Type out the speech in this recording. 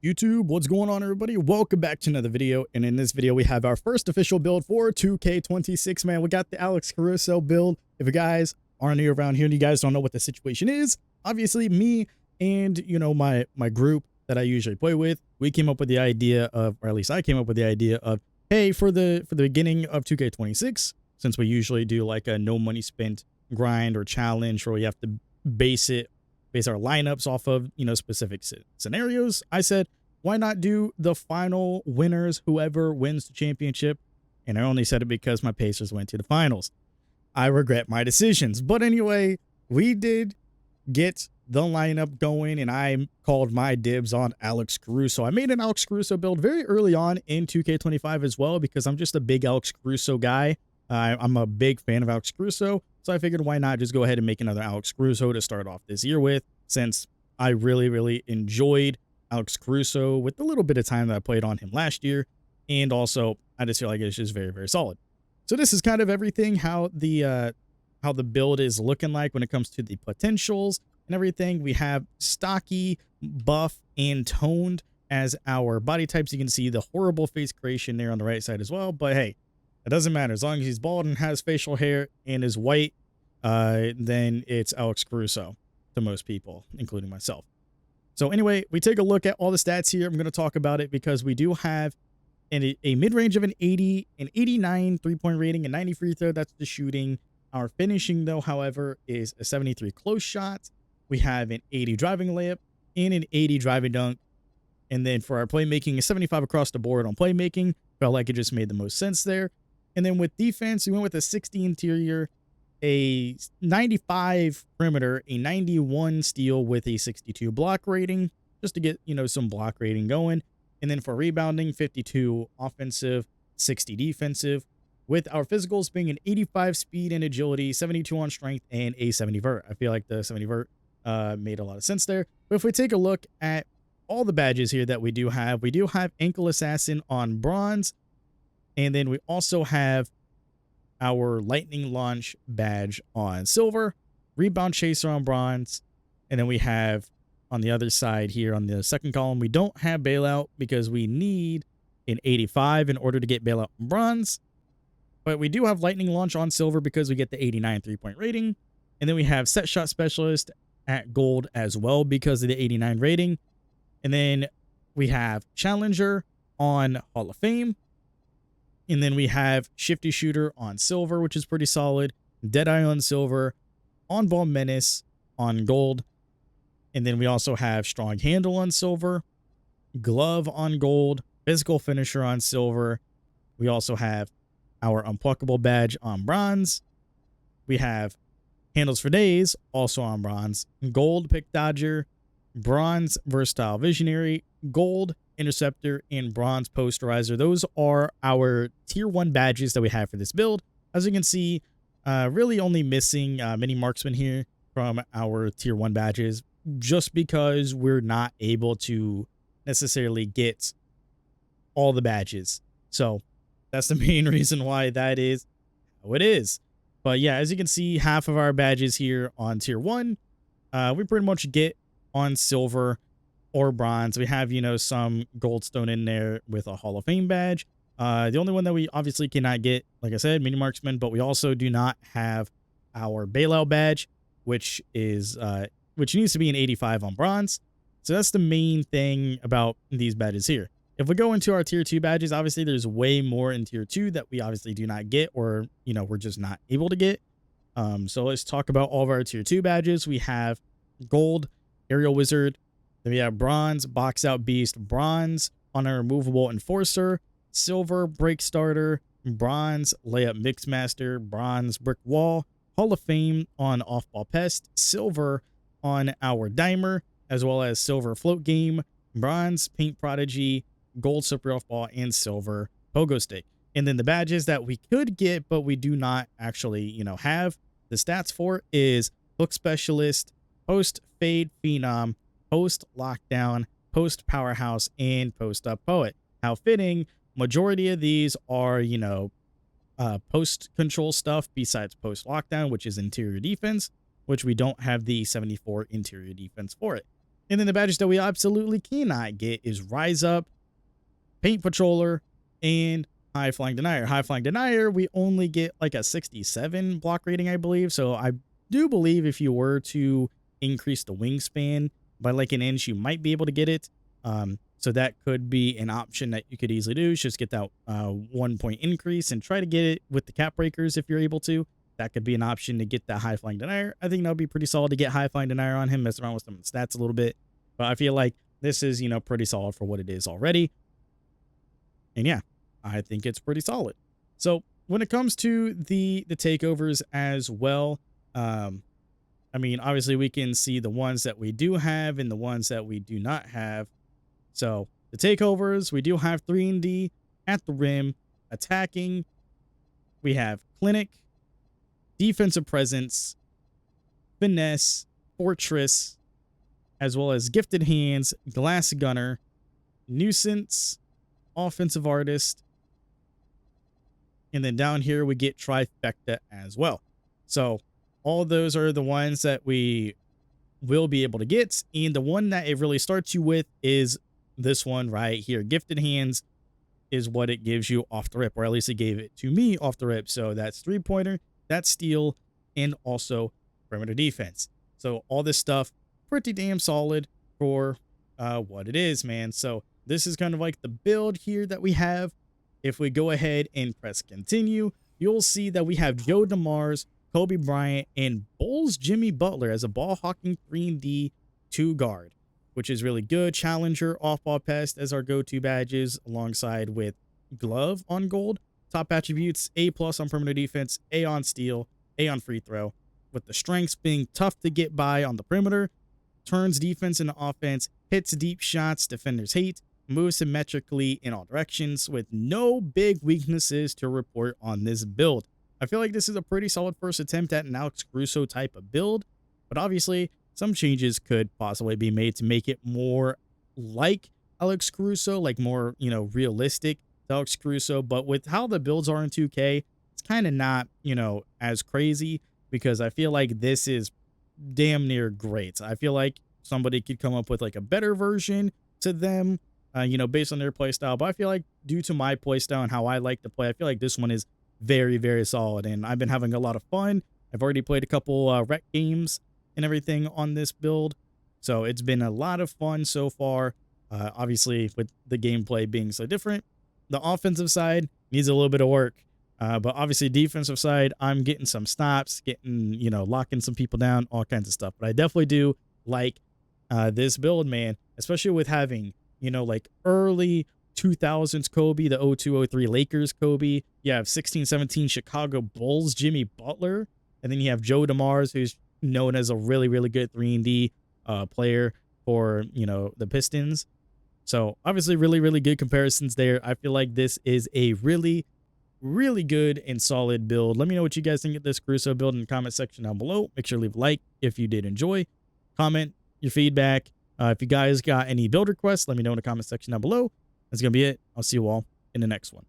YouTube, what's going on, everybody? Welcome back to another video, and in this video we have our first official build for 2K26. Man, we got the Alex Caruso build. If you guys aren't new around here and you guys don't know what the situation is, obviously me and my group that I usually play with, we came up with the idea of, or at least I came up with the idea of, hey, for the beginning of 2K26, since we usually do like a no money spent grind or challenge where we have to base our lineups off of specific scenarios, I said, why not do the final winners, whoever wins the championship? And I only said it because my Pacers went to the finals. I regret my decisions, but anyway, we did get the lineup going, and I called my dibs on Alex Caruso. I made an Alex Caruso build very early on in 2K25 as well, because I'm just a big Alex Caruso guy. I'm a big fan of Alex Caruso, so I figured why not just go ahead and make another Alex Caruso to start off this year with, since I really enjoyed Alex Caruso with the little bit of time that I played on him last year, and also I just feel like it's just very solid. So this is kind of everything, how the build is looking like when it comes to the potentials and everything. We have stocky, buff, and toned as our body types. You can see the horrible face creation there on the right side as well, but hey, it doesn't matter. As long as he's bald and has facial hair and is white, then it's Alex Caruso to most people, including myself. So anyway, we take a look at all the stats here. I'm going to talk about it because we do have a mid-range of an 80, an 89 three-point rating, a 90 free throw. That's the shooting. Our finishing, though, however, is a 73 close shot. We have an 80 driving layup and an 80 driving dunk. And then for our playmaking, a 75 across the board on playmaking. Felt like it just made the most sense there. And then with defense, we went with a 60 interior, a 95 perimeter, a 91 steal with a 62 block rating, just to get, some block rating going. And then for rebounding, 52 offensive, 60 defensive, with our physicals being an 85 speed and agility, 72 on strength, and a 70 vert. I feel like the 70 vert made a lot of sense there. But if we take a look at all the badges here that we do have ankle assassin on bronze. And then we also have our lightning launch badge on silver, rebound chaser on bronze. And then we have on the other side here on the second column, we don't have bailout because we need an 85 in order to get bailout on bronze. But we do have lightning launch on silver because we get the 89 three-point rating. And then we have set shot specialist at gold as well because of the 89 rating. And then we have challenger on Hall of Fame. And then we have shifty shooter on silver, which is pretty solid. Deadeye on silver. On ball menace on gold. And then we also have strong handle on silver. Glove on gold. Physical finisher on silver. We also have our unpluckable badge on bronze. We have handles for days also on bronze. Gold pick dodger. Bronze versatile visionary. Gold interceptor, and bronze posterizer. Those are our tier 1 badges that we have for this build. As you can see, really only missing mini marksman here from our tier 1 badges, just because we're not able to necessarily get all the badges. So that's the main reason why that is how it is. But yeah, as you can see, half of our badges here on tier 1, we pretty much get on silver or bronze. We have, some goldstone in there with a Hall of Fame badge. The only one that we obviously cannot get, like I said, mini marksman, but we also do not have our bailout badge, which needs to be an 85 on bronze. So that's the main thing about these badges here. If we go into our tier 2 badges, obviously there's way more in tier 2 that we obviously do not get, or, we're just not able to get. So let's talk about all of our tier 2 badges. We have gold, aerial wizard. Then we have bronze, box out beast, bronze on our removable enforcer, silver, break starter, bronze, layup mixmaster, bronze, brick wall, Hall of Fame on off ball pest, silver on our dimer, as well as silver float game, bronze, paint prodigy, gold super off ball, and silver pogo stick. And then the badges that we could get, but we do not actually, have the stats for is hook specialist, post fade phenom, post lockdown, post powerhouse, and post up poet. How fitting, majority of these are, post control stuff besides post lockdown, which is interior defense, which we don't have the 74 interior defense for it. And then the badges that we absolutely cannot get is Rise Up, Paint Patroller, and High Flying Denier. High Flying Denier, we only get like a 67 block rating, I believe. So I do believe if you were to increase the wingspan by like an inch, you might be able to get it. So that could be an option that you could easily do. Just get that 1 point increase and try to get it with the cap breakers if you're able to. That could be an option to get that High Flying Denier. I think that would be pretty solid to get High Flying Denier on him, mess around with some stats a little bit. But I feel like this is, pretty solid for what it is already. And yeah, I think it's pretty solid. So when it comes to the takeovers as well, I mean, obviously we can see the ones that we do have and the ones that we do not have. So the takeovers, we do have 3-and-D at the rim, attacking. We have clinic, defensive presence, finesse, fortress, as well as gifted hands, glass gunner, nuisance, offensive artist. And then down here we get trifecta as well. So all those are the ones that we will be able to get. And the one that it really starts you with is this one right here. Gifted hands is what it gives you off the rip, or at least it gave it to me off the rip. So that's 3-pointer, that's steal, and also perimeter defense. So all this stuff, pretty damn solid for what it is, man. So this is kind of like the build here that we have. If we go ahead and press continue, you'll see that we have Joe DeMars, Kobe Bryant, and Bulls Jimmy Butler as a ball hawking 3-and-D 2 guard, which is really good. Challenger, off-ball pest as our go-to badges, alongside with glove on gold. Top attributes, A+ on perimeter defense, A on steal, A on free throw, with the strengths being tough to get by on the perimeter, turns defense into offense, hits deep shots defenders hate, moves symmetrically in all directions, with no big weaknesses to report on this build. I feel like this is a pretty solid first attempt at an Alex Caruso type of build, but obviously some changes could possibly be made to make it more like Alex Caruso, like more, realistic to Alex Caruso. But with how the builds are in 2K, it's kind of not, as crazy, because I feel like this is damn near great. I feel like somebody could come up with like a better version to them, based on their play style. But I feel like due to my play style and how I like to play, I feel like this one is very, very solid, and I've been having a lot of fun. I've already played a couple rec games and everything on this build, so it's been a lot of fun so far. Obviously, with the gameplay being so different, the offensive side needs a little bit of work, but obviously defensive side, I'm getting some stops, getting, locking some people down, all kinds of stuff. But I definitely do like this build, man, especially with having, like early 2000s Kobe, the 02-03 Lakers Kobe. You have 16-17 Chicago Bulls Jimmy Butler, and then you have Joe DeMars, who's known as a really, really good 3-and-D player for, the Pistons. So obviously really, really good comparisons there. I feel like this is a really, really good and solid build. Let me know what you guys think of this Caruso build in the comment section down below. Make sure to leave a like if you did enjoy. Comment your feedback. If you guys got any build requests, let me know in the comment section down below. That's going to be it. I'll see you all in the next one.